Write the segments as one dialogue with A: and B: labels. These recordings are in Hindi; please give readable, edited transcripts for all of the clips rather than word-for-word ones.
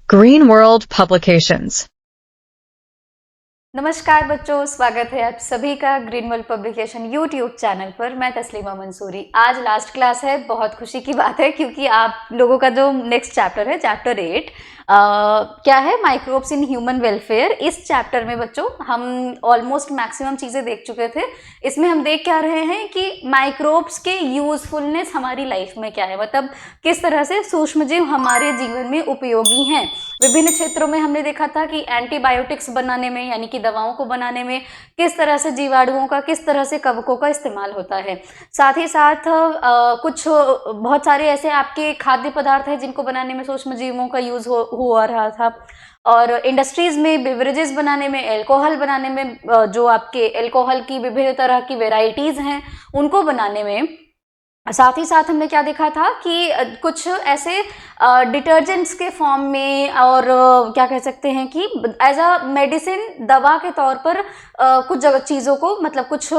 A: Green World Publications.
B: नमस्कार बच्चों, स्वागत है आप सभी का green world publication YouTube channel पर। मैं तस्लीमा मंसूरी। आज लास्ट क्लास है, बहुत खुशी की बात है क्योंकि आप लोगों का जो नेक्स्ट चैप्टर है, चैप्टर 8 क्या है, माइक्रोब्स इन ह्यूमन वेलफेयर। इस चैप्टर में बच्चों हम ऑलमोस्ट मैक्सिमम चीज़ें देख चुके थे। इसमें हम देख क्या रहे हैं कि माइक्रोब्स के यूजफुलनेस हमारी लाइफ में क्या है, मतलब किस तरह से सूक्ष्मजीव हमारे जीवन में उपयोगी हैं। विभिन्न क्षेत्रों में हमने देखा था कि एंटीबायोटिक्स बनाने में, यानी कि दवाओं को बनाने में किस तरह से जीवाणुओं का, किस तरह से कवकों का इस्तेमाल होता है। साथ ही साथ कुछ बहुत सारे ऐसे आपके खाद्य पदार्थ हैं जिनको बनाने में सूक्ष्मजीवों का यूज हुआ रहा था। और इंडस्ट्रीज में बेवरेजेस बनाने में, एल्कोहल बनाने में, जो आपके एल्कोहल की विभिन्न तरह की वेराइटीज हैं उनको बनाने में। साथ ही साथ हमने क्या देखा था कि कुछ ऐसे डिटर्जेंट्स के फॉर्म में, और क्या कह सकते हैं कि एज अ मेडिसिन, दवा के तौर पर कुछ चीज़ों को, मतलब कुछ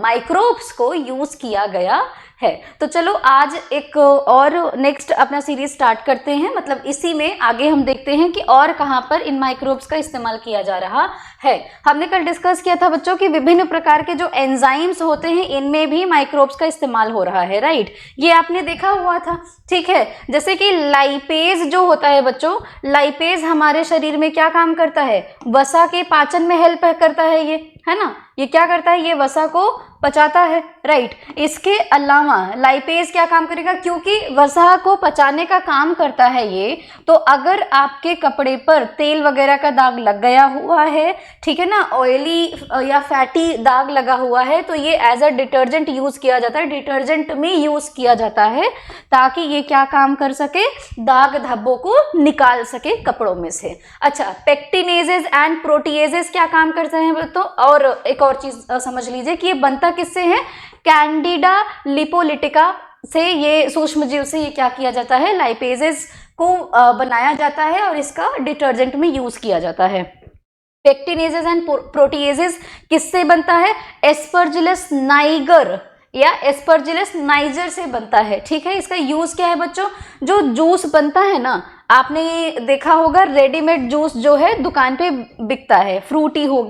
B: माइक्रोब्स को यूज़ किया गया है। तो चलो आज एक और नेक्स्ट अपना सीरीज स्टार्ट करते हैं। मतलब इसी में आगे हम देखते हैं कि और कहाँ पर इन माइक्रोब्स का इस्तेमाल किया जा रहा है। हमने कल डिस्कस किया था बच्चों कि विभिन्न प्रकार के जो एंजाइम्स होते हैं इनमें भी माइक्रोब्स का इस्तेमाल हो रहा है, राइट। ये आपने देखा हुआ था, ठीक है। जैसे कि लाइपेज जो होता है बच्चों, लाइपेज हमारे शरीर में क्या काम करता है, वसा के पाचन में हेल्प करता है, ये है ना। ये क्या करता है, ये वसा को पचाता है, राइट। इसके अलावा लाइपेज क्या काम करेगा, क्योंकि वसा को पचाने का काम करता है ये, तो अगर आपके कपड़े पर तेल वगैरह का दाग लग गया हुआ है, ठीक है ना, ऑयली या फैटी दाग लगा हुआ है, तो ये एज अ डिटर्जेंट यूज किया जाता है, डिटर्जेंट में यूज किया जाता है ताकि ये क्या काम कर सके, दाग धब्बों को निकाल सके कपड़ों में से। अच्छा, पेक्टिनेजेस एंड प्रोटीएजेस क्या काम करते हैं तो, और एक और चीज समझ लीजिए कि ये बनता किससे है, कैंडिडा लिपोलिटिका से, ये सूक्ष्मजीव से ये क्या किया जाता है, लाइपेजेस को बनाया जाता है और इसका डिटर्जेंट में यूज किया जाता है। पेक्टिनेजेस एंड प्रोटीएजेस किससे बनता है, एस्परजिलस नाइगर या एस्परजिलस नाइजर से बनता है, ठीक है। इसका यूज क्या है बच्चों, जो जूस बनता है ना, आपने देखा होगा रेडीमेड जूस जो है दुकान पे बिकता है, फ्रूटी हो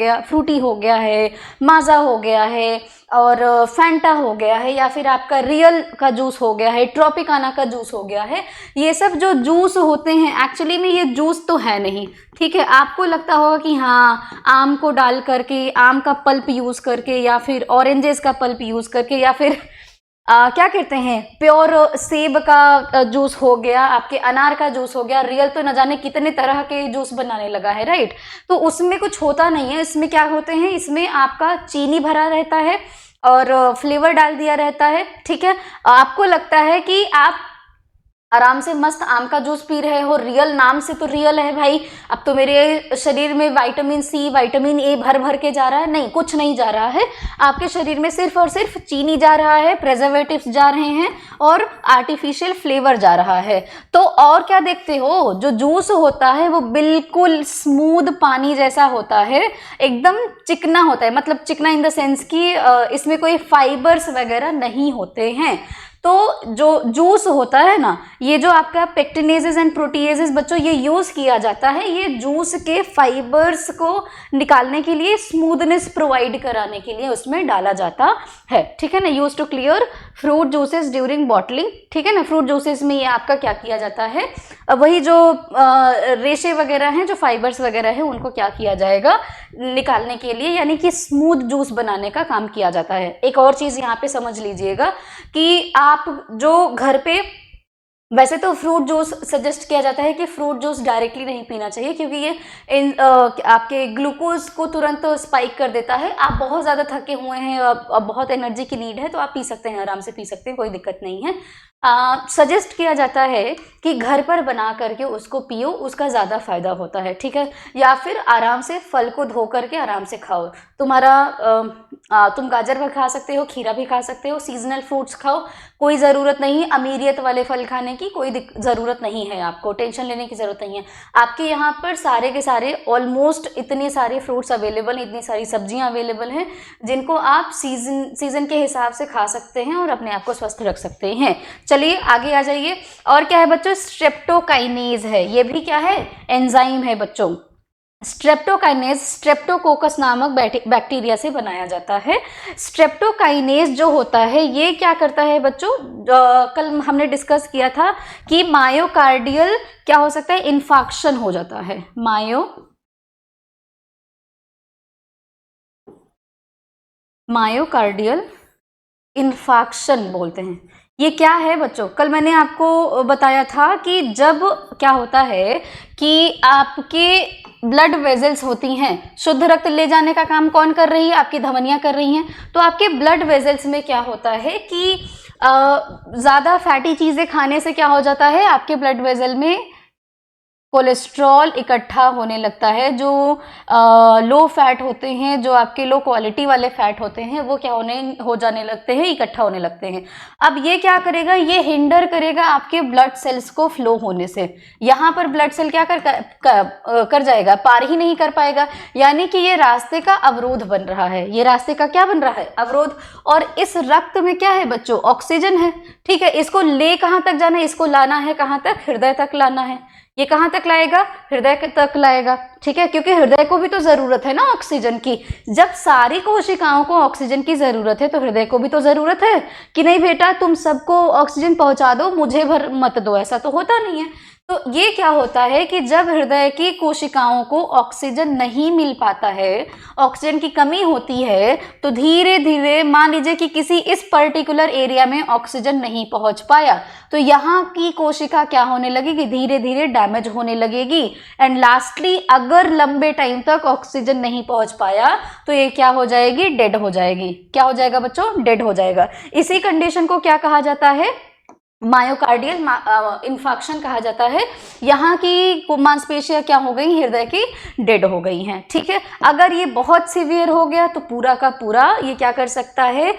B: गया है, माजा हो गया है, और फैंटा हो गया है, या फिर आपका रियल का जूस हो गया है, ट्रॉपिकाना का जूस हो गया है। ये सब जो जूस होते हैं एक्चुअली में ये जूस तो है नहीं, ठीक है। आपको लगता होगा कि हाँ, आम को डाल करके, आम का पल्प यूज करके, या फिर ऑरेंजेस का पल्प यूज करके, या फिर क्या कहते हैं, प्योर सेब का जूस हो गया, आपके अनार का जूस हो गया। रियल तो न जाने कितने तरह के जूस बनाने लगा है, राइट। तो उसमें कुछ होता नहीं है। इसमें क्या होते हैं, इसमें आपका चीनी भरा रहता है और फ्लेवर डाल दिया रहता है, ठीक है। आपको लगता है कि आप आराम से मस्त आम का जूस पी रहे हो, रियल नाम से तो रियल है भाई, अब तो मेरे शरीर में विटामिन सी, विटामिन ए भर भर के जा रहा है। नहीं, कुछ नहीं जा रहा है, आपके शरीर में सिर्फ और सिर्फ चीनी जा रहा है, प्रेजर्वेटिव्स जा रहे हैं और आर्टिफिशियल फ्लेवर जा रहा है। तो और क्या देखते हो, जो जूस होता है वो बिल्कुल स्मूथ पानी जैसा होता है, एकदम चिकना होता है, मतलब चिकना इन द सेंस कि इसमें कोई फाइबर्स वगैरह नहीं होते हैं। तो जो जूस होता है ना, ये जो आपका पेक्टिनेजेस एंड प्रोटीएजेस बच्चों ये यूज किया जाता है, ये जूस के फाइबर्स को निकालने के लिए, स्मूथनेस प्रोवाइड कराने के लिए उसमें डाला जाता है, ठीक है ना। Use to clear fruit juices during bottling, ठीक है ना। फ्रूट जूसेस में ये आपका क्या किया जाता है, वही जो रेशे वगैरह हैं, जो फाइबर्स वगैरह है, उनको क्या किया जाएगा, निकालने के लिए, यानी कि स्मूथ जूस बनाने का काम किया जाता है। एक और चीज यहाँ पे समझ लीजिएगा कि आप जो घर पे, वैसे तो फ्रूट जूस सजेस्ट किया जाता है कि फ्रूट जूस डायरेक्टली नहीं पीना चाहिए, क्योंकि ये आपके ग्लूकोज को तुरंत स्पाइक कर देता है। आप बहुत ज़्यादा थके हुए हैं, अब बहुत एनर्जी की नीड है, तो आप पी सकते हैं, आराम से पी सकते हैं, कोई दिक्कत नहीं है। सजेस्ट किया जाता है कि घर पर बना करके उसको पियो, उसका ज़्यादा फायदा होता है, ठीक है। या फिर आराम से फल को धो करके आराम से खाओ। तुम गाजर भी खा सकते हो, खीरा भी खा सकते हो, सीजनल फ्रूट्स खाओ, कोई ज़रूरत नहीं अमीरियत वाले फल खाने की, कोई ज़रूरत नहीं है, आपको टेंशन लेने की ज़रूरत नहीं है। आपके यहाँ पर सारे के सारे ऑलमोस्ट इतने सारे फ्रूट्स अवेलेबल हैं, इतनी सारी सब्जियाँ अवेलेबल हैं, जिनको आप सीजन के हिसाब से खा सकते हैं और अपने आप को स्वस्थ रख सकते हैं। चलिए आगे आ जाइए। और क्या है बच्चों, स्ट्रेप्टोकाइनेज है, ये भी क्या है, एंजाइम है बच्चों। स्ट्रेप्टोकाइनेज स्ट्रेप्टोकोकस नामक बैक्टीरिया से बनाया जाता है। स्ट्रेप्टोकाइनेज जो होता है ये क्या करता है बच्चों, कल हमने डिस्कस किया था कि मायोकार्डियल क्या हो सकता है, इन्फाक्शन हो जाता है, मायोकार्डियल इन्फाक्शन बोलते हैं। ये क्या है बच्चों, कल मैंने आपको बताया था कि जब क्या होता है कि आपके ब्लड वेजल्स होती हैं, शुद्ध रक्त ले जाने का काम कौन कर रही है, आपकी धमनियां कर रही हैं। तो आपके ब्लड वेजल्स में क्या होता है कि ज़्यादा फैटी चीज़ें खाने से क्या हो जाता है, आपके ब्लड वेजल में कोलेस्ट्रॉल इकट्ठा होने लगता है। जो लो फैट होते हैं, जो आपके लो क्वालिटी वाले फैट होते हैं, वो क्या हो जाने लगते हैं, इकट्ठा होने लगते हैं। अब ये क्या करेगा, ये हिंडर करेगा आपके ब्लड सेल्स को फ्लो होने से। यहाँ पर ब्लड सेल क्या कर जाएगा, पार ही नहीं कर पाएगा, यानी कि ये रास्ते का अवरोध बन रहा है। ये रास्ते का क्या बन रहा है, अवरोध। और इस रक्त में क्या है बच्चों, ऑक्सीजन है, ठीक है। इसको ले कहाँ तक जाना है, इसको लाना है कहाँ तक, हृदय तक लाना है। ये कहाँ तक लाएगा, हृदय तक लाएगा, ठीक है, क्योंकि हृदय को भी तो जरूरत है ना ऑक्सीजन की। जब सारी कोशिकाओं को ऑक्सीजन की जरूरत है तो हृदय को भी तो जरूरत है कि नहीं बेटा, तुम सबको ऑक्सीजन पहुंचा दो, मुझे भर मत दो, ऐसा तो होता नहीं है। तो ये क्या होता है कि जब हृदय की कोशिकाओं को ऑक्सीजन नहीं मिल पाता है, ऑक्सीजन की कमी होती है, तो धीरे धीरे मान लीजिए कि किसी इस पर्टिकुलर एरिया में ऑक्सीजन नहीं पहुंच पाया, तो यहाँ की कोशिका क्या होने लगेगी, धीरे धीरे डैमेज होने लगेगी। एंड लास्टली अगर लंबे टाइम तक ऑक्सीजन नहीं पहुंच पाया तो ये क्या हो जाएगी, डेड हो जाएगी। क्या हो जाएगा बच्चों, डेड हो जाएगा। इसी कंडीशन को क्या कहा जाता है, मायोकार्डियल इन्फाक्शन कहा जाता है। यहाँ की मांसपेशियां क्या हो गई, हृदय की डेड हो गई हैं, ठीक है। अगर ये बहुत सीवियर हो गया तो पूरा का पूरा ये क्या कर सकता है,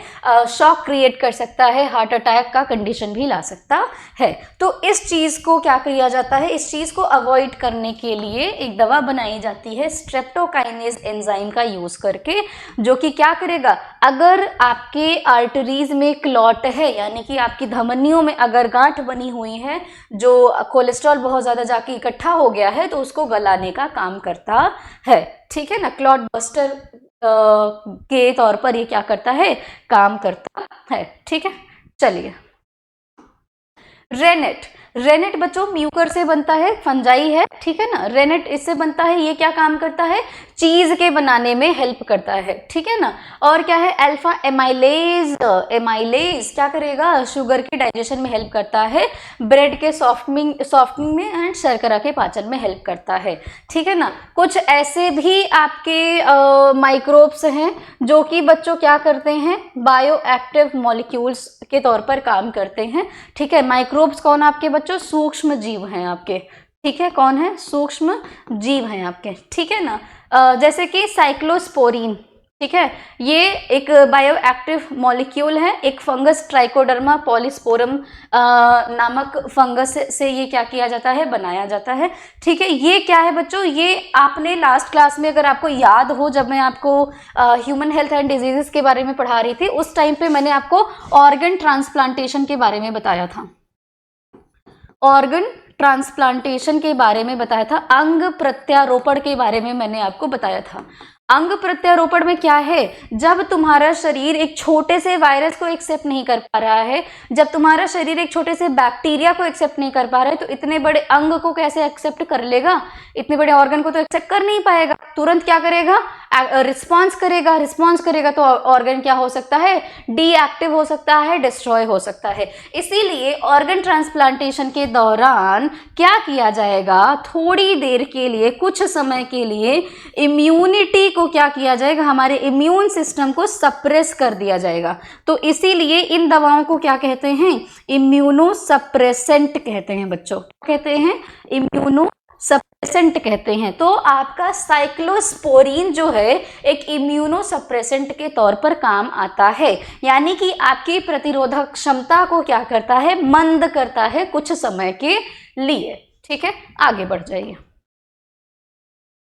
B: शॉक क्रिएट कर सकता है, हार्ट अटैक का कंडीशन भी ला सकता है। तो इस चीज़ को क्या किया जाता है, इस चीज़ को अवॉइड करने के लिए एक दवा बनाई जाती है स्ट्रेप्टोकाइनेज एंजाइम का यूज़ करके, जो कि क्या करेगा, अगर आपके आर्टरीज में क्लॉट है, यानी कि आपकी धमनियों में अगर गांठ बनी हुई है, जो कोलेस्ट्रॉल बहुत ज़्यादा जाके इकट्ठा हो गया है, तो उसको गलाने का काम करता है, ठीक है ना। क्लॉट बस्टर के तौर पर ये क्या करता है, काम करता है, ठीक है। चलिए, रेनेट, रेनेट बच्चों म्यूकर से बनता है, फंजाई है, ठीक है ना। रेनेट इससे बनता है, ये क्या काम करता है, चीज के बनाने में हेल्प करता है, ठीक है ना। और क्या है, अल्फा एमाइलेज, एमाइलेज क्या करेगा, शुगर के डाइजेशन में हेल्प करता है, ब्रेड के सॉफ्टनिंग में एंड शर्करा के पाचन में हेल्प करता है, ठीक है ना। कुछ ऐसे भी आपके माइक्रोब्स हैं जो कि बच्चों क्या करते हैं, बायो एक्टिव मॉलिक्यूल्स के तौर पर काम करते हैं, ठीक है। माइक्रोब्स कौन, आपके बच्चों सूक्ष्म जीव हैं आपके, ठीक है, कौन है, सूक्ष्म जीव हैं आपके, ठीक है ना। जैसे कि साइक्लोस्पोरीन, ठीक है, ये एक बायो एक्टिव मॉलिक्यूल है, एक फंगस ट्राइकोडर्मा पॉलीस्पोरम नामक फंगस से ये क्या किया जाता है, बनाया जाता है, ठीक है। ये क्या है बच्चों, ये आपने लास्ट क्लास में अगर आपको याद हो, जब मैं आपको ह्यूमन हेल्थ एंड डिजीजेस के बारे में पढ़ा रही थी, उस टाइम पे मैंने आपको ऑर्गन ट्रांसप्लांटेशन के बारे में बताया था, ऑर्गन ट्रांसप्लांटेशन के बारे में बताया था, अंग प्रत्यारोपण के बारे में मैंने आपको बताया था। अंग प्रत्यारोपण में क्या है, जब तुम्हारा शरीर एक छोटे से वायरस को एक्सेप्ट नहीं कर पा रहा है, जब तुम्हारा शरीर एक छोटे से बैक्टीरिया को एक्सेप्ट नहीं कर पा रहा है, तो इतने बड़े अंग को कैसे एक्सेप्ट कर लेगा, इतने बड़े ऑर्गन को तो एक्सेप्ट कर नहीं पाएगा, तुरंत क्या करेगा, रिस्पॉन्स करेगा, रिस्पॉन्स करेगा तो ऑर्गन क्या हो सकता है, डीएक्टिव हो सकता है, डिस्ट्रॉय हो सकता है। इसीलिए ऑर्गन ट्रांसप्लांटेशन के दौरान क्या किया जाएगा, थोड़ी देर के लिए, कुछ समय के लिए इम्यूनिटी को क्या किया जाएगा, हमारे इम्यून सिस्टम को सप्रेस कर दिया जाएगा। तो इसीलिए इन दवाओं को क्या कहते हैं, इम्यूनो सप्रेसेंट कहते हैं बच्चों, कहते हैं इम्यूनो सप्रेसेंट कहते हैं। तो आपका साइक्लोस्पोरीन जो है एक इम्यूनो सप्रेसेंट के तौर पर काम आता है, यानी कि आपकी प्रतिरोधक क्षमता को क्या करता है, मंद करता है कुछ समय के लिए, ठीक है। आगे बढ़ जाइए।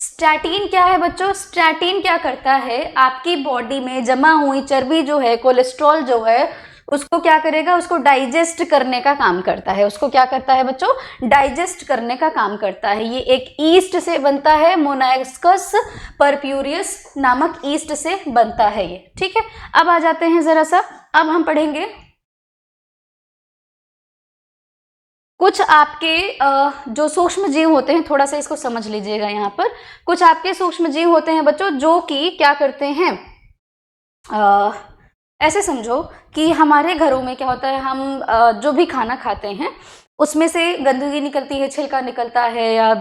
B: स्टैटिन क्या है बच्चों, स्टैटिन क्या करता है, आपकी बॉडी में जमा हुई चर्बी जो है, कोलेस्ट्रॉल जो है, उसको क्या करेगा, उसको डाइजेस्ट करने का काम करता है। उसको क्या करता है बच्चों, डाइजेस्ट करने का काम करता है। ये एक ईस्ट से बनता है, मोनास्कस परप्यूरियस नामक ईस्ट से बनता है ये, ठीक है। अब आ जाते हैं जरा सा, अब हम पढ़ेंगे कुछ आपके जो सूक्ष्म जीव होते हैं, थोड़ा सा इसको समझ लीजिएगा। यहाँ पर कुछ आपके सूक्ष्म जीव होते हैं बच्चों, जो कि क्या करते हैं, ऐसे समझो कि हमारे घरों में क्या होता है, हम जो भी खाना खाते हैं उसमें से गंदगी निकलती है, छिलका निकलता है, या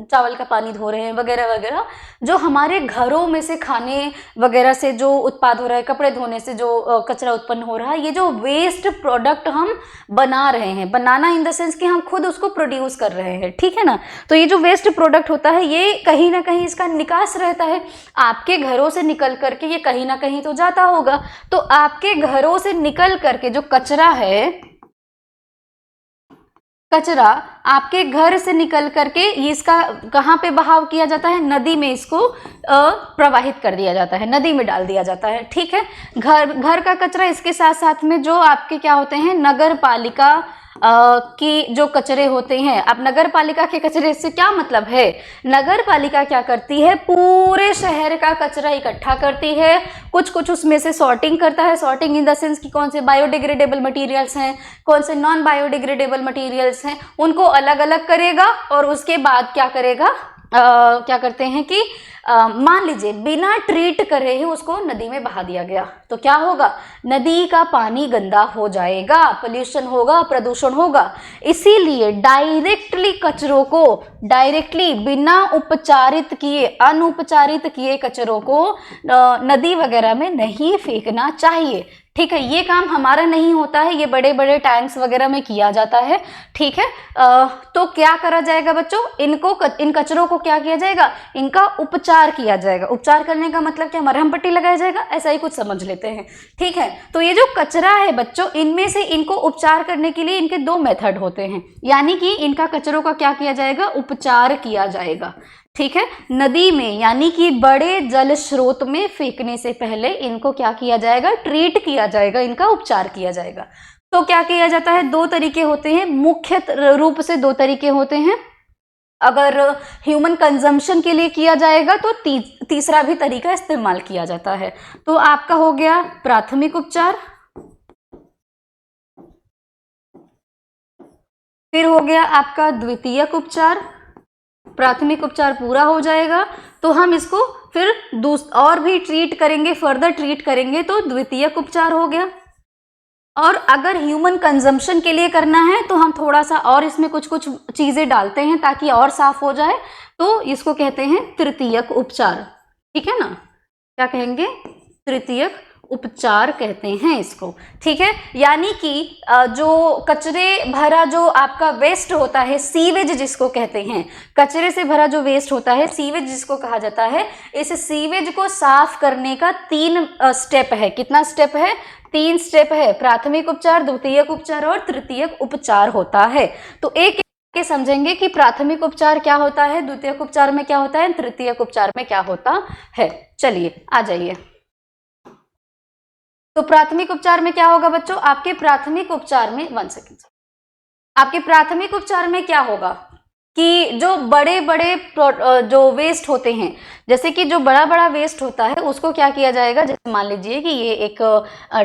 B: चावल का पानी धो रहे हैं वगैरह वगैरह, जो हमारे घरों में से खाने वगैरह से जो उत्पाद हो रहा है, कपड़े धोने से जो कचरा उत्पन्न हो रहा है, ये जो वेस्ट प्रोडक्ट हम बना रहे हैं, बनाना इन द सेंस कि हम खुद उसको प्रोड्यूस कर रहे हैं, ठीक है ना। तो ये जो वेस्ट प्रोडक्ट होता है, ये कहीं ना कहीं इसका निकास रहता है, आपके घरों से निकल करके ये कहीं ना कहीं तो जाता होगा। तो आपके घरों से निकल करके जो कचरा है, कचरा आपके घर से निकल करके ये इसका कहाँ पे बहाव किया जाता है, नदी में इसको प्रवाहित कर दिया जाता है, नदी में डाल दिया जाता है, ठीक है। घर का कचरा, इसके साथ साथ में जो आपके क्या होते हैं, नगर पालिका की जो कचरे होते हैं। अब नगर पालिका के कचरे से क्या मतलब है, नगर पालिका क्या करती है, पूरे शहर का कचरा इकट्ठा करती है, कुछ कुछ उसमें से सॉर्टिंग करता है। सॉर्टिंग इन द सेंस कि कौन से बायोडिग्रेडेबल मटेरियल्स हैं, कौन से नॉन बायोडिग्रेडेबल मटेरियल्स हैं, उनको अलग अलग करेगा। और उसके बाद क्या करेगा, क्या करते हैं कि मान लीजिए बिना ट्रीट करे ही उसको नदी में बहा दिया गया, तो क्या होगा, नदी का पानी गंदा हो जाएगा, पोल्यूशन होगा, प्रदूषण होगा। इसीलिए डायरेक्टली कचरों को, डायरेक्टली बिना उपचारित किए, अनुपचारित किए कचरों को नदी वगैरह में नहीं फेंकना चाहिए, ठीक है। ये काम हमारा नहीं होता है, ये बड़े बड़े टैंक्स वगैरह में किया जाता है, ठीक है। तो क्या करा जाएगा बच्चों, इन कचरों को क्या किया जाएगा, इनका उपचार किया जाएगा। उपचार करने का मतलब क्या, मरहम पट्टी लगाया जाएगा, ऐसा ही कुछ समझ लेते हैं, ठीक है। तो ये जो कचरा है बच्चों, इनमें से इनको उपचार करने के लिए इनके 2 मेथड होते हैं, यानी कि इनका कचरों का क्या किया जाएगा, उपचार किया जाएगा, ठीक है। नदी में यानी कि बड़े जल स्रोत में फेंकने से पहले इनको क्या किया जाएगा, ट्रीट किया जाएगा, इनका उपचार किया जाएगा। तो क्या किया जाता है, 2 तरीके होते हैं, मुख्य रूप से 2 तरीके होते हैं। अगर ह्यूमन कंजम्पशन के लिए किया जाएगा तो तीसरा भी तरीका इस्तेमाल किया जाता है। तो आपका हो गया प्राथमिक उपचार, फिर हो गया आपका द्वितीयक उपचार। प्राथमिक उपचार पूरा हो जाएगा तो हम इसको फिर और भी ट्रीट करेंगे, फर्दर ट्रीट करेंगे, तो द्वितीयक उपचार हो गया। और अगर ह्यूमन कंजम्पशन के लिए करना है तो हम थोड़ा सा और इसमें कुछ कुछ चीजें डालते हैं ताकि और साफ हो जाए, तो इसको कहते हैं तृतीयक उपचार, ठीक है ना। क्या कहेंगे, तृतीयक उपचार कहते हैं इसको, ठीक है। यानी कि जो कचरे भरा जो आपका वेस्ट होता है, सीवेज जिसको कहते हैं, कचरे से भरा जो वेस्ट होता है, सीवेज जिसको कहा जाता है, इस सीवेज को साफ करने का 3 स्टेप है। कितना स्टेप है, 3 स्टेप है। प्राथमिक उपचार, द्वितीयक उपचार और तृतीयक उपचार होता है। तो एक के समझेंगे कि प्राथमिक उपचार क्या होता है, द्वितीयक उपचार में क्या होता है, तृतीयक उपचार में क्या होता है। चलिए आ जाइए। तो प्राथमिक उपचार में क्या होगा बच्चों, आपके प्राथमिक उपचार में 1 सेकेंड, आपके प्राथमिक उपचार में क्या होगा कि जो बड़े बड़े जो वेस्ट होते हैं, जैसे कि जो बड़ा बड़ा वेस्ट होता है उसको क्या किया जाएगा, जैसे मान लीजिए कि ये एक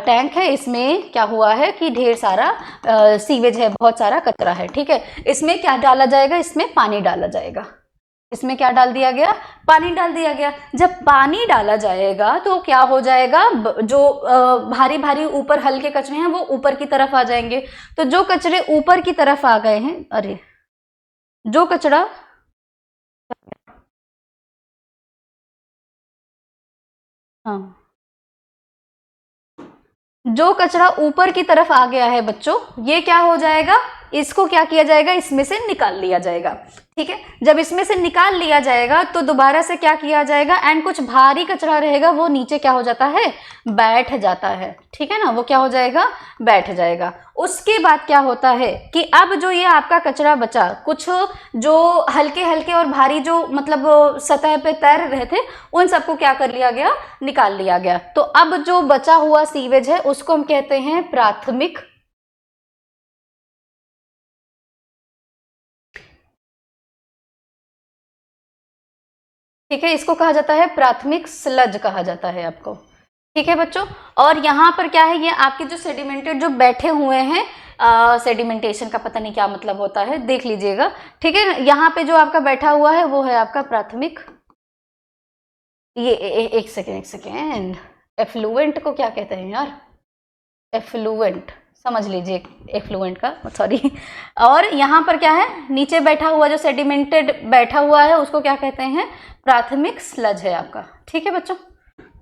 B: टैंक है, इसमें क्या हुआ है कि ढेर सारा सीवेज है, बहुत सारा कचरा है, ठीक है। इसमें क्या डाला जाएगा, इसमें पानी डाला जाएगा। इसमें क्या डाल दिया गया, पानी डाल दिया गया। जब पानी डाला जाएगा तो क्या हो जाएगा, जो भारी भारी ऊपर हल्के कचरे हैं वो ऊपर की तरफ आ जाएंगे। तो जो कचरे ऊपर की तरफ आ गए हैं, अरे जो कचरा, हाँ, जो कचरा ऊपर की तरफ आ गया है बच्चों, ये क्या हो जाएगा, इसको क्या किया जाएगा, इसमें से निकाल लिया जाएगा। ठीक है, जब इसमें से निकाल लिया जाएगा तो दोबारा से क्या किया जाएगा, एंड कुछ भारी कचरा रहेगा वो नीचे क्या हो जाता है, बैठ जाता है। ठीक है ना, वो क्या हो जाएगा, बैठ जाएगा। उसके बाद क्या होता है कि अब जो ये आपका कचरा बचा, कुछ जो हल्के हल्के और भारी जो मतलब सतह पे तैर रहे थे, उन सबको क्या कर लिया गया, निकाल लिया गया। तो अब जो बचा हुआ सीवेज है उसको हम कहते हैं प्राथमिक ठीक है, इसको कहा जाता है प्राथमिक स्लज कहा जाता है आपको। ठीक है बच्चों, और यहाँ पर क्या है, ये आपके जो सेडिमेंटेड जो बैठे हुए हैं, सेडिमेंटेशन का पता नहीं क्या मतलब होता है, देख लीजिएगा। ठीक है, यहाँ पे जो आपका बैठा हुआ है वो है आपका प्राथमिक, ये एक सेकेंड, एफ्लुएंट को क्या कहते हैं यार, एफ्लुएंट समझ लीजिए, एफ्लुएंट का, सॉरी। और यहाँ पर क्या है, नीचे बैठा हुआ जो सेडिमेंटेड बैठा हुआ है उसको क्या कहते हैं, प्राथमिक स्लज है आपका। ठीक है बच्चों,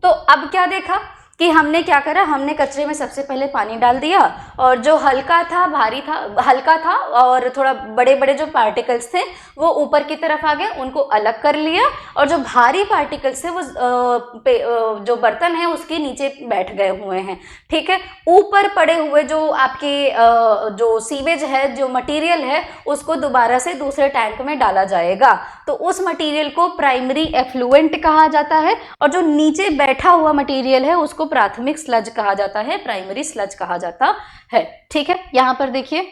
B: तो अब क्या देखा कि हमने क्या करा, हमने कचरे में सबसे पहले पानी डाल दिया, और जो हल्का था, भारी था, हल्का था और थोड़ा बड़े बड़े जो पार्टिकल्स थे वो ऊपर की तरफ आ गए, उनको अलग कर लिया, और जो भारी पार्टिकल्स थे वो जो बर्तन है उसके नीचे बैठ गए हुए हैं। ठीक है, ऊपर पड़े हुए जो आपके जो सीवेज है, जो मटीरियल है, उसको दोबारा से दूसरे टैंक में डाला जाएगा। तो उस मटीरियल को प्राइमरी एफ्लुएंट कहा जाता है, और जो नीचे बैठा हुआ मटीरियल है उसको प्राथमिक स्लज कहा जाता है, प्राइमरी स्लज कहा जाता है। ठीक है, यहां पर देखिए,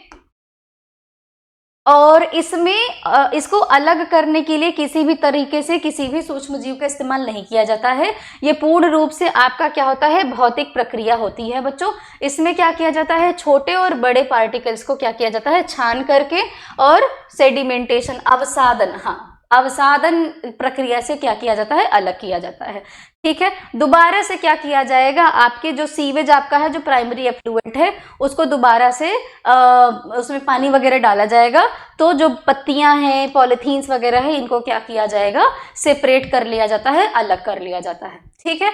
B: और इसमें इसको अलग करने के लिए किसी भी तरीके से किसी भी सूक्ष्म जीव का इस्तेमाल नहीं किया जाता है। ये पूर्ण रूप से आपका क्या होता है, भौतिक प्रक्रिया होती है बच्चों। इसमें क्या किया जाता है, छोटे और बड़े पार्टिकल्स को क्या किया जाता है, छान करके, और सेडिमेंटेशन अवसादन, हाँ अवसादन प्रक्रिया से क्या किया जाता है, अलग किया जाता है। ठीक है, दोबारा से क्या किया जाएगा, आपके जो सीवेज आपका है, जो प्राइमरी एफ्लुएंट है, उसको दोबारा से उसमें पानी वगैरह डाला जाएगा। तो जो पत्तियां हैं, पॉलीथीन्स वगैरह है, इनको क्या किया जाएगा, सेपरेट कर लिया जाता है, अलग कर लिया जाता है। ठीक है,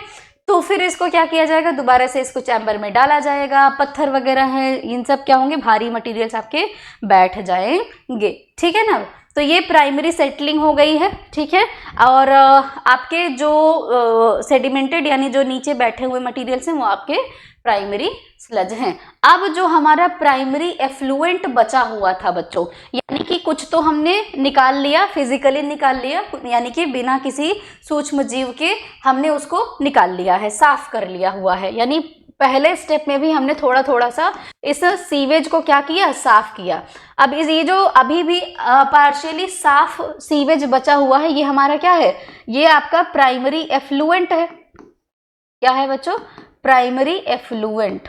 B: तो फिर इसको क्या किया जाएगा, दोबारा से इसको चैम्बर में डाला जाएगा। पत्थर वगैरह है, इन सब क्या होंगे, भारी मटेरियल्स आपके बैठ जाएंगे। ठीक है ना, तो ये प्राइमरी सेटलिंग हो गई है। ठीक है, और आपके जो सेडिमेंटेड यानी जो नीचे बैठे हुए मटेरियल्स हैं वो आपके प्राइमरी स्लज हैं। अब जो हमारा प्राइमरी एफ्लुएंट बचा हुआ था बच्चों, यानी कि कुछ तो हमने निकाल लिया, फिजिकली निकाल लिया, यानी कि बिना किसी सूक्ष्म जीव के हमने उसको निकाल लिया है, साफ कर लिया हुआ है। यानी पहले स्टेप में भी हमने थोड़ा थोड़ा सा इस सीवेज को क्या किया, साफ किया। अब ये जो अभी भी पार्शियली साफ सीवेज बचा हुआ है, ये हमारा क्या है, ये आपका प्राइमरी एफ्लुएंट है। क्या है बच्चों, प्राइमरी एफ्लुएंट।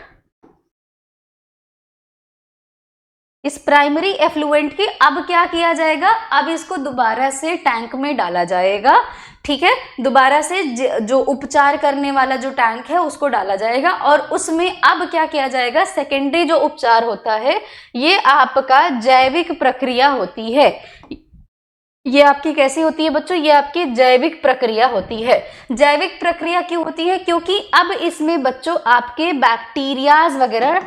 B: इस प्राइमरी एफ्लुएंट के अब क्या किया जाएगा, अब इसको दोबारा से टैंक में डाला जाएगा। ठीक है, दोबारा से जो उपचार करने वाला जो टैंक है उसको डाला जाएगा, और उसमें अब क्या किया जाएगा, सेकेंडरी जो उपचार होता है, ये आपका जैविक प्रक्रिया होती है। ये आपकी कैसी होती है बच्चों, ये आपकी जैविक प्रक्रिया होती है। जैविक प्रक्रिया क्यों होती है, क्योंकि अब इसमें बच्चों आपके बैक्टीरियाज वगैरह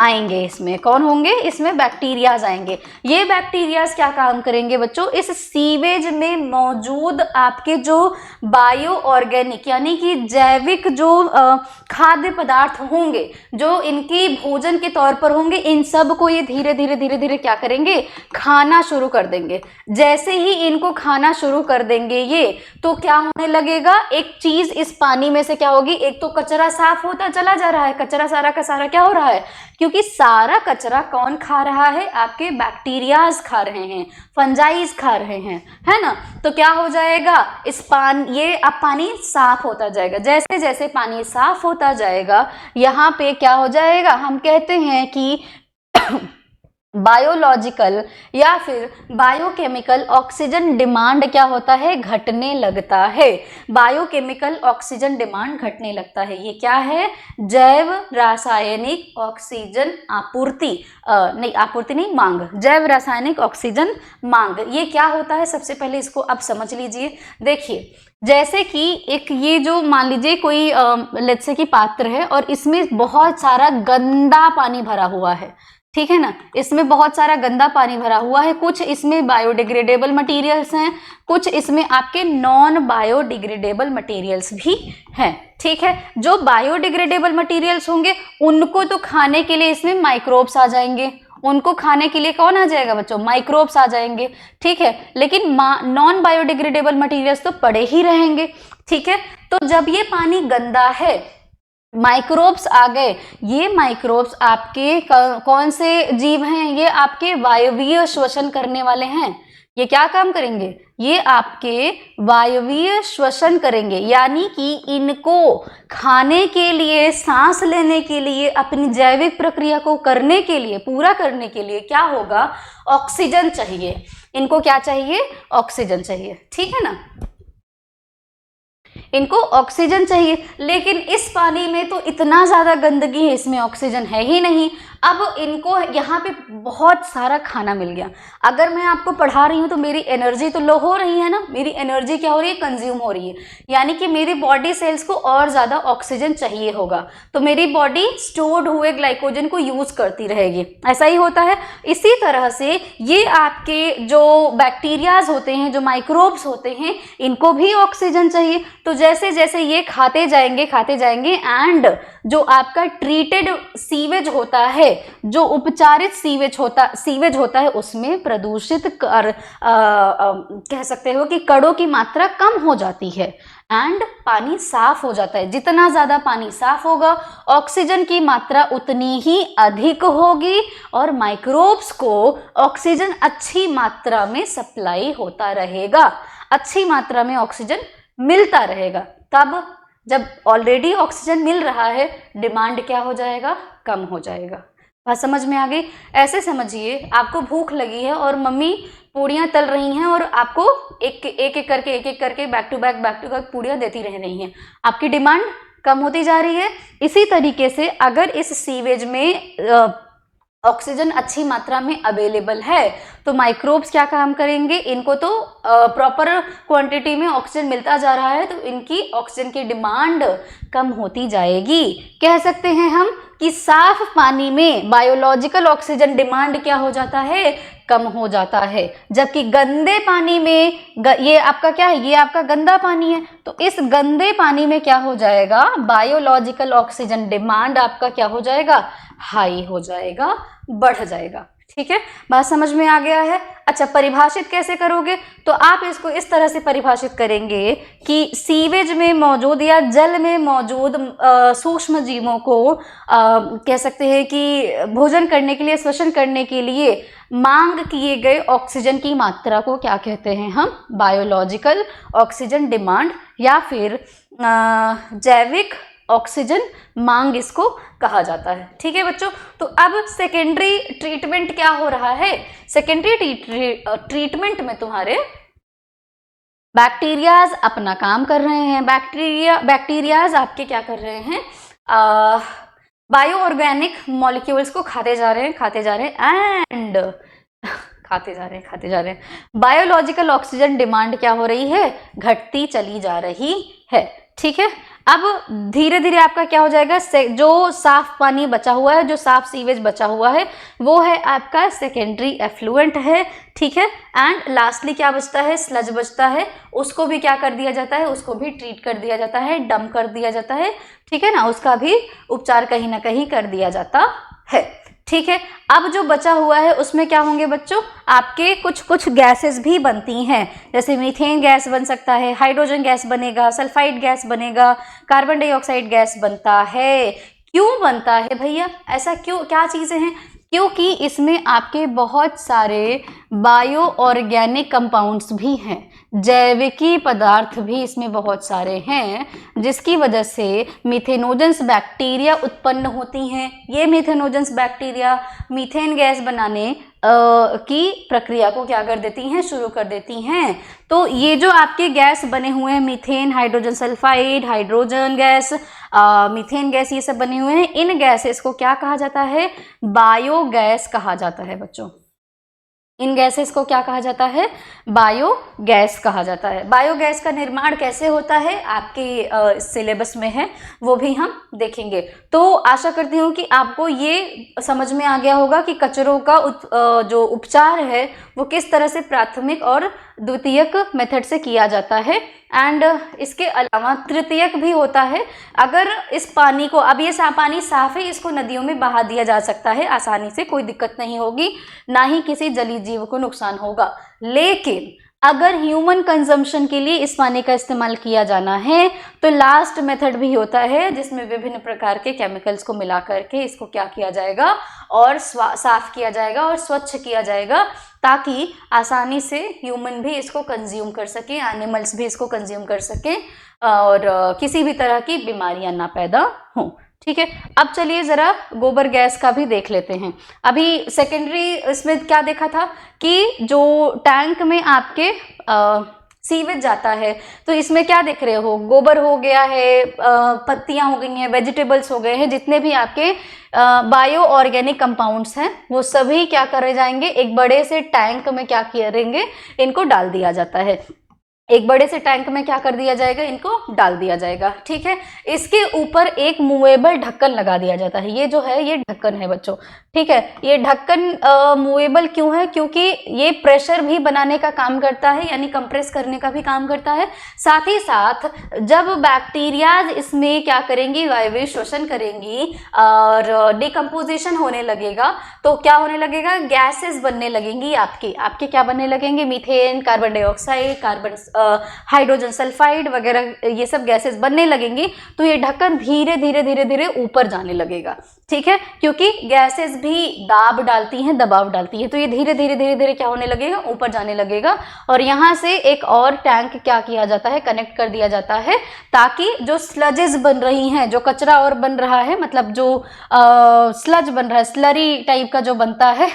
B: आएंगे। इसमें कौन होंगे, इसमें बैक्टीरियाज आएंगे। ये बैक्टीरियाज क्या काम करेंगे बच्चों, इस सीवेज में मौजूद आपके जो बायो ऑर्गेनिक यानी कि जैविक जो खाद्य पदार्थ होंगे, जो इनकी भोजन के तौर पर होंगे, इन सब को ये धीरे धीरे क्या करेंगे, खाना शुरू कर देंगे। जैसे ही इनको खाना शुरू कर देंगे ये, तो क्या होने लगेगा, एक चीज इस पानी में से क्या होगी, एक तो कचरा साफ होता चला जा रहा है, कचरा सारा का सारा क्या हो रहा है, क्योंकि सारा कचरा कौन खा रहा है, आपके बैक्टीरियाज खा रहे हैं, फंजाइज खा रहे हैं, है ना। तो क्या हो जाएगा, इस ये अब पानी साफ होता जाएगा। जैसे जैसे पानी साफ होता जाएगा, यहाँ पे क्या हो जाएगा, हम कहते हैं कि बायोलॉजिकल या फिर बायोकेमिकल ऑक्सीजन डिमांड क्या होता है, घटने लगता है। बायोकेमिकल ऑक्सीजन डिमांड घटने लगता है। ये क्या है, जैव रासायनिक ऑक्सीजन आपूर्ति, नहीं आपूर्ति नहीं, मांग, जैव रासायनिक ऑक्सीजन मांग। ये क्या होता है, सबसे पहले इसको अब समझ लीजिए। देखिए, जैसे कि एक ये जो मान लीजिए कोई लेट्स से की पात्र है, और इसमें बहुत सारा गंदा पानी भरा हुआ है। ठीक है ना। इसमें बहुत सारा गंदा पानी भरा हुआ है, कुछ इसमें बायोडिग्रेडेबल मटेरियल्स हैं, कुछ इसमें आपके नॉन बायोडिग्रेडेबल मटेरियल्स भी हैं। ठीक है, जो बायोडिग्रेडेबल मटेरियल्स होंगे उनको तो खाने के लिए इसमें माइक्रोब्स आ जाएंगे, उनको खाने के लिए कौन आ जाएगा बच्चों, माइक्रोब्स आ जाएंगे। ठीक है, लेकिन नॉन बायोडिग्रेडेबल मटेरियल्स तो पड़े ही रहेंगे। ठीक है, तो जब ये पानी गंदा है, माइक्रोब्स आ गए, ये माइक्रोब्स आपके कौन से जीव हैं, ये आपके वायवीय श्वसन करने वाले हैं। ये क्या काम करेंगे, ये आपके वायवीय श्वसन करेंगे, यानी कि इनको खाने के लिए, सांस लेने के लिए, अपनी जैविक प्रक्रिया को करने के लिए, पूरा करने के लिए क्या होगा, ऑक्सीजन चाहिए। इनको क्या चाहिए, ऑक्सीजन चाहिए। ठीक है ना, इनको ऑक्सीजन चाहिए, लेकिन इस पानी में तो इतना ज़्यादा गंदगी है, इसमें ऑक्सीजन है ही नहीं। अब इनको यहाँ पे बहुत सारा खाना मिल गया। अगर मैं आपको पढ़ा रही हूँ तो मेरी एनर्जी तो लो हो रही है ना, मेरी एनर्जी क्या हो रही है, कंज्यूम हो रही है, यानी कि मेरी बॉडी सेल्स को और ज़्यादा ऑक्सीजन चाहिए होगा, तो मेरी बॉडी स्टोर्ड हुए ग्लाइकोजन को यूज़ करती रहेगी। ऐसा ही होता है। इसी तरह से ये आपके जो बैक्टीरियाज होते हैं, जो माइक्रोब्स होते हैं, इनको भी ऑक्सीजन चाहिए। तो जैसे जैसे ये खाते जाएंगे एंड जो आपका ट्रीटेड सीवेज होता है, जो उपचारित सीवेज होता है, उसमें प्रदूषित कह सकते हो कि कणों की मात्रा कम हो जाती है एंड पानी साफ हो जाता है। जितना ज्यादा पानी साफ होगा, ऑक्सीजन की मात्रा उतनी ही अधिक होगी और माइक्रोब्स को ऑक्सीजन अच्छी मात्रा में सप्लाई होता रहेगा, अच्छी मात्रा में ऑक्सीजन मिलता रहेगा। तब जब ऑलरेडी ऑक्सीजन मिल रहा है, डिमांड क्या हो जाएगा, कम हो जाएगा। बात समझ में आ गई। ऐसे समझिए, आपको भूख लगी है और मम्मी पूड़ियाँ तल रही हैं और आपको एक एक करके बैक टू बैक पूड़ियाँ देती रह रही हैं, आपकी डिमांड कम होती जा रही है। इसी तरीके से अगर इस सीवेज में ऑक्सीजन अच्छी मात्रा में अवेलेबल है तो माइक्रोब्स क्या काम करेंगे, इनको तो प्रॉपर क्वांटिटी में ऑक्सीजन मिलता जा रहा है, तो इनकी ऑक्सीजन की डिमांड कम होती जाएगी। कह सकते हैं हम कि साफ पानी में बायोलॉजिकल ऑक्सीजन डिमांड क्या हो जाता है, कम हो जाता है, जबकि गंदे पानी में ये आपका क्या है, ये आपका गंदा पानी है, तो इस गंदे पानी में क्या हो जाएगा, बायोलॉजिकल ऑक्सीजन डिमांड आपका क्या हो जाएगा, हाई हो जाएगा, बढ़ जाएगा। ठीक है, बात समझ में आ गया है। अच्छा, परिभाषित कैसे करोगे, तो आप इसको इस तरह से परिभाषित करेंगे कि सीवेज में मौजूद या जल में मौजूद सूक्ष्म जीवों को कह सकते हैं कि भोजन करने के लिए, श्वसन करने के लिए मांग किए गए ऑक्सीजन की मात्रा को क्या कहते हैं हम, बायोलॉजिकल ऑक्सीजन डिमांड या फिर जैविक ऑक्सीजन मांग इसको कहा जाता है। ठीक है बच्चों, तो अब सेकेंडरी ट्रीटमेंट क्या हो रहा है, सेकेंडरी ट्रीटमेंट में तुम्हारे बैक्टीरियाज अपना काम कर रहे हैं। बैक्टीरियाज आपके क्या कर रहे हैं, बायो ऑर्गेनिक मॉलिक्यूल्स को खाते जा रहे हैं एंड खाते जा रहे हैं। बायोलॉजिकल ऑक्सीजन डिमांड क्या हो रही है, घटती चली जा रही है। ठीक है, अब धीरे धीरे आपका क्या हो जाएगा, जो साफ पानी बचा हुआ है, जो साफ सीवेज बचा हुआ है, वो है आपका सेकेंडरी एफ्लुएंट है। ठीक है, एंड लास्टली क्या बचता है, स्लज बचता है, उसको भी क्या कर दिया जाता है, उसको भी ट्रीट कर दिया जाता है, डंप कर दिया जाता है। ठीक है ना, उसका भी उपचार कहीं ना कहीं कर दिया जाता है। ठीक है, अब जो बचा हुआ है उसमें क्या होंगे बच्चों, आपके कुछ गैसेस भी बनती हैं, जैसे मीथेन गैस बन सकता है, हाइड्रोजन गैस बनेगा, सल्फाइड गैस बनेगा, कार्बन डाइऑक्साइड गैस बनता है। क्यों बनता है भैया, ऐसा क्यों, क्या चीज़ें हैं, क्योंकि इसमें आपके बहुत सारे बायो ऑर्गेनिक कंपाउंड्स भी हैं, जैविकी पदार्थ भी इसमें बहुत सारे हैं, जिसकी वजह से मीथेनोजेंस बैक्टीरिया उत्पन्न होती हैं। ये मीथेनोजेंस बैक्टीरिया मीथेन गैस बनाने की प्रक्रिया को क्या कर देती हैं, शुरू कर देती हैं। तो ये जो आपके गैस बने हुए हैं, methane, hydrogen sulphide, hydrogen gas, methane gas, ये सब बने हुए हैं, इन गैसेस को क्या कहा जाता है, बायोगैस कहा जाता है बच्चों। इन गैसेस को क्या कहा जाता है? बायोगैस कहा जाता है। बायोगैस का निर्माण कैसे होता है आपके सिलेबस में है, वो भी हम देखेंगे। तो आशा करती हूँ कि आपको ये समझ में आ गया होगा कि कचरों का जो उपचार है वो किस तरह से प्राथमिक और द्वितीयक मेथड से किया जाता है। एंड इसके अलावा तृतीयक भी होता है। अगर इस पानी को, अब ये पानी साफ है, इसको नदियों में बहा दिया जा सकता है आसानी से, कोई दिक्कत नहीं होगी, ना ही किसी जलीय जीव को नुकसान होगा। लेकिन अगर ह्यूमन कंजम्पशन के लिए इस पानी का इस्तेमाल किया जाना है तो लास्ट मेथड भी होता है जिसमें विभिन्न प्रकार के केमिकल्स को मिला करके इसको क्या किया जाएगा और साफ किया जाएगा और स्वच्छ किया जाएगा, ताकि आसानी से ह्यूमन भी इसको कंज्यूम कर सके, एनिमल्स भी इसको कंज्यूम कर सके और किसी भी तरह की बीमारियां ना पैदा हों। ठीक है, अब चलिए जरा गोबर गैस का भी देख लेते हैं। अभी सेकेंडरी इसमें क्या देखा था कि जो टैंक में आपके सीवेज जाता है, तो इसमें क्या देख रहे हो? गोबर हो गया है, पत्तियां हो गई हैं, वेजिटेबल्स हो गए हैं, जितने भी आपके बायो ऑर्गेनिक कंपाउंड्स हैं वो सभी क्या करे जाएंगे, एक बड़े से टैंक में क्या करेंगे, इनको डाल दिया जाता है। एक बड़े से टैंक में क्या कर दिया जाएगा, इनको डाल दिया जाएगा। ठीक है, इसके ऊपर एक मूवेबल ढक्कन लगा दिया जाता है। ये जो है ये ढक्कन है बच्चों। ठीक है, ये ढक्कन मूवेबल क्यों है? क्योंकि ये प्रेशर भी बनाने का काम करता है, यानी कंप्रेस करने का भी काम करता है। साथ ही साथ जब बैक्टीरियाज इसमें क्या करेंगी, वायवीय श्वसन करेंगी और डिकम्पोजिशन होने लगेगा, तो क्या होने लगेगा, गैसेस बनने लगेंगी आपके क्या बनने लगेंगे, methane, carbon dioxide, carbon hydrogen sulphide वगैरह, ये सब गैसेस बनने लगेंगी। तो ये ढक्कन धीरे धीरे धीरे धीरे ऊपर जाने लगेगा। ठीक है, क्योंकि गैसेस भी दाब डालती हैं, दबाव डालती है, तो ये धीरे धीरे धीरे धीरे क्या होने लगेगा, ऊपर जाने लगेगा। और यहाँ से एक और टैंक क्या किया जाता है, कनेक्ट कर दिया जाता है, ताकि जो स्लजेस बन रही हैं, जो कचरा और बन रहा है, मतलब जो स्लज बन रहा है, स्लरी टाइप का जो बनता है,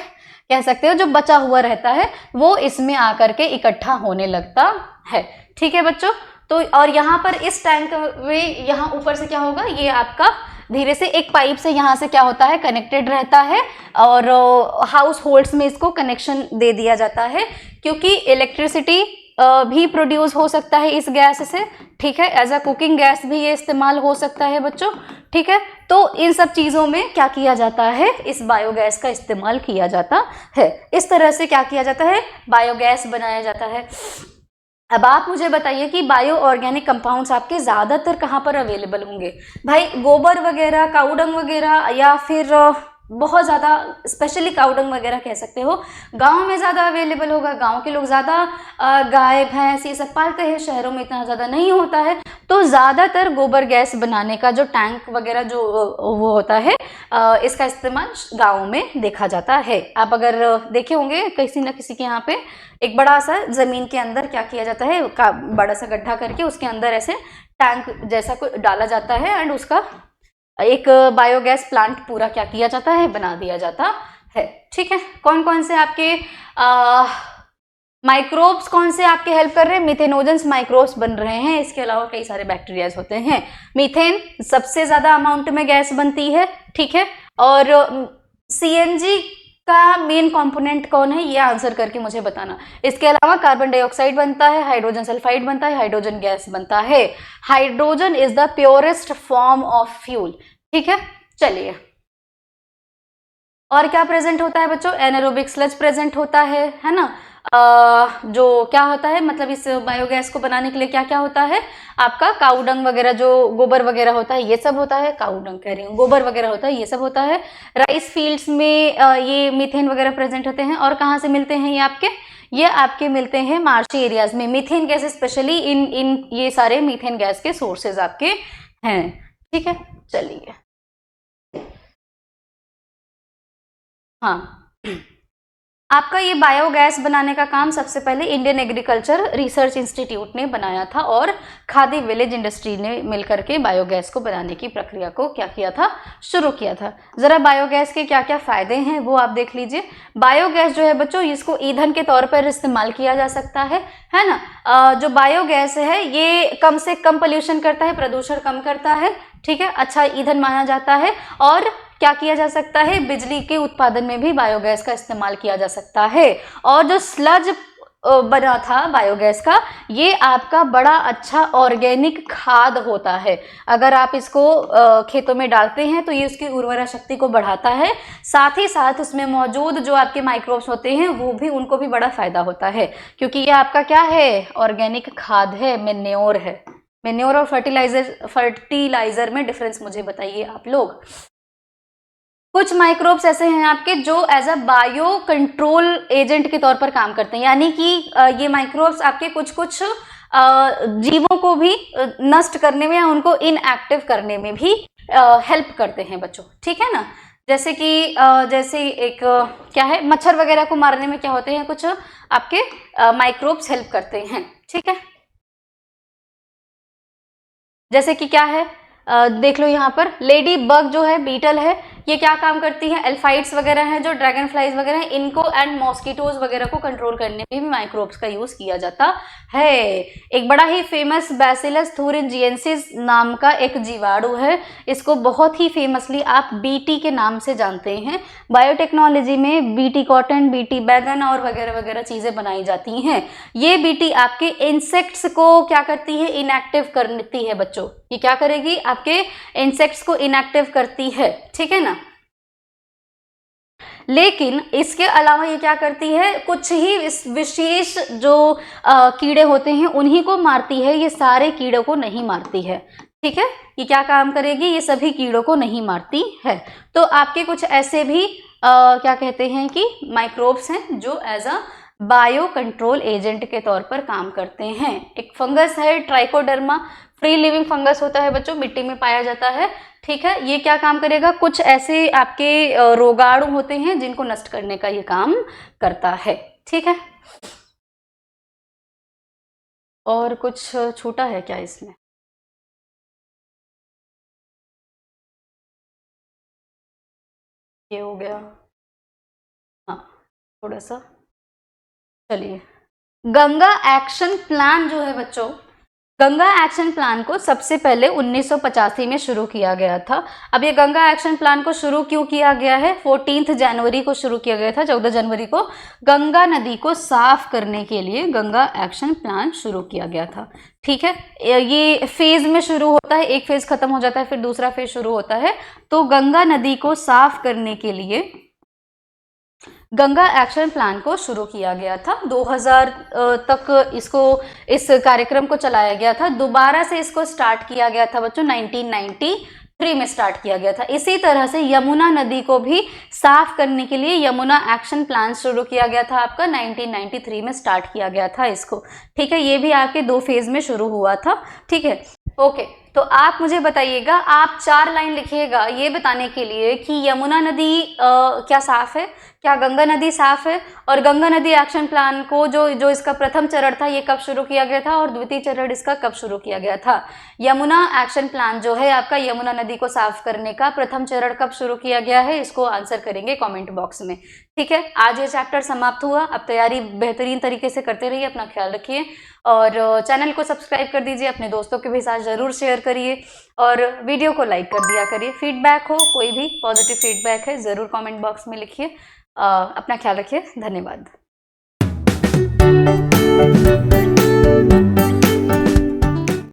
B: कह सकते हो, जो बचा हुआ रहता है, वो इसमें आकर के इकट्ठा होने लगता है। ठीक है बच्चों, तो और यहाँ पर इस टैंक में यहाँ ऊपर से क्या होगा, ये आपका धीरे से एक पाइप से यहाँ से क्या होता है, कनेक्टेड रहता है और हाउस होल्ड्स में इसको कनेक्शन दे दिया जाता है, क्योंकि इलेक्ट्रिसिटी भी प्रोड्यूस हो सकता है इस गैस से। ठीक है, एज अ कुकिंग गैस भी ये इस्तेमाल हो सकता है बच्चों। ठीक है, तो इन सब चीज़ों में क्या किया जाता है, इस बायोगैस का इस्तेमाल किया जाता है। इस तरह से क्या किया जाता है, बायोगैस बनाया जाता है। अब आप मुझे बताइए कि बायो ऑर्गेनिक कंपाउंड्स आपके ज़्यादातर कहाँ पर अवेलेबल होंगे? भाई गोबर वगैरह, काउडंग वगैरह, या फिर बहुत ज़्यादा स्पेशली काउडंग वगैरह कह सकते हो, गांव में ज़्यादा अवेलेबल होगा। गांव के लोग ज़्यादा गाय भैंस ये सब पालते हैं, शहरों में इतना ज़्यादा नहीं होता है। तो ज़्यादातर गोबर गैस बनाने का जो टैंक वगैरह जो वो होता है, इसका इस्तेमाल गाँव में देखा जाता है। आप अगर देखे होंगे किसी न किसी के यहाँ पे एक बड़ा सा ज़मीन के अंदर क्या किया जाता है, बड़ा सा गड्ढा करके उसके अंदर ऐसे टैंक जैसा कुछ डाला जाता है एंड उसका एक बायोगैस प्लांट पूरा क्या किया जाता है, बना दिया जाता है। ठीक है, कौन कौन से आपके माइक्रोब्स कौन से आपके हेल्प कर रहे हैं, मिथेनोजेंस माइक्रोब्स बन रहे हैं। इसके अलावा कई सारे बैक्टीरियाज होते हैं। मीथेन सबसे ज्यादा अमाउंट में गैस बनती है। ठीक है, और सीएनजी का मेन कंपोनेंट कौन है, ये आंसर करके मुझे बताना। इसके अलावा कार्बन डाइऑक्साइड बनता है, हाइड्रोजन सल्फाइड बनता है, हाइड्रोजन गैस बनता है। Hydrogen is the purest form of fuel. ठीक है, चलिए और क्या प्रेजेंट होता है बच्चों, एनारोबिक स्लज प्रेजेंट होता है ना। जो क्या होता है, मतलब इस बायोगैस को बनाने के लिए क्या क्या होता है, आपका काउडंग वगैरह, जो गोबर वगैरह होता है, ये सब होता है। काउडंग कह रही हूँ, गोबर वगैरह होता है, ये सब होता है। राइस फील्ड्स में ये मीथेन वगैरह प्रेजेंट होते हैं। और कहाँ से मिलते हैं ये आपके मिलते हैं मार्शी एरियाज में। मीथेन गैस स्पेशली इन ये सारे मीथेन गैस के सोर्सेज आपके हैं। ठीक है, चलिए हाँ, आपका ये बायोगैस बनाने का काम सबसे पहले इंडियन एग्रीकल्चर रिसर्च इंस्टीट्यूट ने बनाया था और खादी विलेज इंडस्ट्री ने मिलकर के बायोगैस को बनाने की प्रक्रिया को क्या किया था, शुरू किया था। जरा बायोगैस के क्या क्या फायदे हैं वो आप देख लीजिए। बायोगैस जो है बच्चों, इसको ईंधन के तौर पर इस्तेमाल किया जा सकता है ना। जो बायोगैस है ये कम से कम पोल्यूशन करता है, प्रदूषण कम करता है। ठीक है, अच्छा ईंधन माना जाता है और क्या किया जा सकता है, बिजली के उत्पादन में भी बायोगैस का इस्तेमाल किया जा सकता है। और जो स्लज बना था बायोगैस का, ये आपका बड़ा अच्छा ऑर्गेनिक खाद होता है। अगर आप इसको खेतों में डालते हैं तो ये उसकी उर्वरा शक्ति को बढ़ाता है, साथ ही साथ उसमें मौजूद जो आपके माइक्रोब्स होते हैं वो भी, उनको भी बड़ा फायदा होता है, क्योंकि ये आपका क्या है, ऑर्गेनिक खाद है, मेन्योर है। मेन्योर और फर्टिलाइजर में डिफरेंस मुझे बताइए आप लोग। कुछ माइक्रोब्स ऐसे हैं आपके जो as a bio control agent के तौर पर काम करते हैं, यानी कि ये माइक्रोब्स आपके कुछ कुछ जीवों को भी नष्ट करने में या उनको इनएक्टिव करने में भी हेल्प करते हैं बच्चों, ठीक है ना। जैसे कि जैसे एक क्या है, मच्छर वगैरह को मारने में क्या होते हैं, कुछ आपके माइक्रोब्स हेल्प करते हैं, ठीक है। जैसे कि क्या है, देख लो यहाँ पर लेडी बग जो है, बीटल है, ये क्या काम करती है, एल्फाइड्स वगैरह हैं, जो ड्रैगन फ्लाइज वगैरह हैं, इनको एंड मॉस्किटोज वगैरह को कंट्रोल करने में भी माइक्रोब्स का यूज किया जाता है। एक बड़ा ही फेमस बैसिलस thuringiensis नाम का एक जीवाणु है, इसको बहुत ही फेमसली आप बीटी के नाम से जानते हैं। बायोटेक्नोलॉजी में बीटी कॉटन, बीटी बैगन और वगैरह वगैरह चीजें बनाई जाती हैं। ये बीटी आपके इंसेक्ट्स को क्या करती है, इनएक्टिव करती है बच्चों। ये क्या करेगी, आपके इंसेक्ट्स को इनएक्टिव करती है, ठीक है ना। लेकिन इसके अलावा ये क्या करती है, कुछ ही विशेष जो कीड़े होते हैं उन्हीं को मारती है, ये सारे कीड़ों को नहीं मारती है, ठीक है। ये क्या काम करेगी, ये सभी कीड़ों को नहीं मारती है। तो आपके कुछ ऐसे भी क्या कहते हैं कि माइक्रोब्स हैं जो as a bio control agent के तौर पर काम करते हैं। एक फंगस है ट्राइकोडर्मा, फ्री लिविंग फंगस होता है बच्चों, मिट्टी में पाया जाता है, ठीक है। ये क्या काम करेगा, कुछ ऐसे आपके रोगाणु होते हैं जिनको नष्ट करने का ये काम करता है, ठीक है। और कुछ छूटा है क्या इसमें, ये हो गया, हाँ थोड़ा सा। चलिए, गंगा एक्शन प्लान जो है बच्चों, गंगा एक्शन प्लान को सबसे पहले 1985 में शुरू किया गया था। अब ये गंगा एक्शन प्लान को शुरू क्यों किया गया है, 14 जनवरी को शुरू किया गया था, 14 जनवरी को गंगा नदी को साफ करने के लिए गंगा एक्शन प्लान शुरू किया गया था, ठीक है। ये फेज में शुरू होता है, एक फेज खत्म हो जाता है, फिर दूसरा फेज शुरू होता है। तो गंगा नदी को साफ करने के लिए गंगा एक्शन प्लान को शुरू किया गया था। 2000 तक इस कार्यक्रम को चलाया गया था। दोबारा से इसको स्टार्ट किया गया था बच्चों 1993 में स्टार्ट किया गया था। इसी तरह से यमुना नदी को भी साफ करने के लिए यमुना एक्शन प्लान शुरू किया गया था, आपका 1993 में स्टार्ट किया गया था इसको, ठीक है। ये भी आपके 2 फेज में शुरू हुआ था, ठीक है। ओके, तो आप मुझे बताइएगा, आप 4 लाइन लिखिएगा ये बताने के लिए कि यमुना नदी क्या साफ है, क्या गंगा नदी साफ है, और गंगा नदी एक्शन प्लान को जो इसका प्रथम चरण था ये कब शुरू किया गया था, और द्वितीय चरण इसका कब शुरू किया गया था। यमुना एक्शन प्लान जो है आपका, यमुना नदी को साफ करने का प्रथम चरण कब शुरू किया गया है, इसको आंसर करेंगे कमेंट बॉक्स में, ठीक है। आज ये चैप्टर समाप्त हुआ। अब तैयारी बेहतरीन तरीके से करते रहिए, अपना ख्याल रखिए और चैनल को सब्सक्राइब कर दीजिए, अपने दोस्तों के भी साथ ज़रूर शेयर करिए और वीडियो को लाइक कर दिया करिए। फीडबैक हो, कोई भी पॉजिटिव फीडबैक है ज़रूर कमेंट बॉक्स में लिखिए। अपना ख्याल रखिए, धन्यवाद।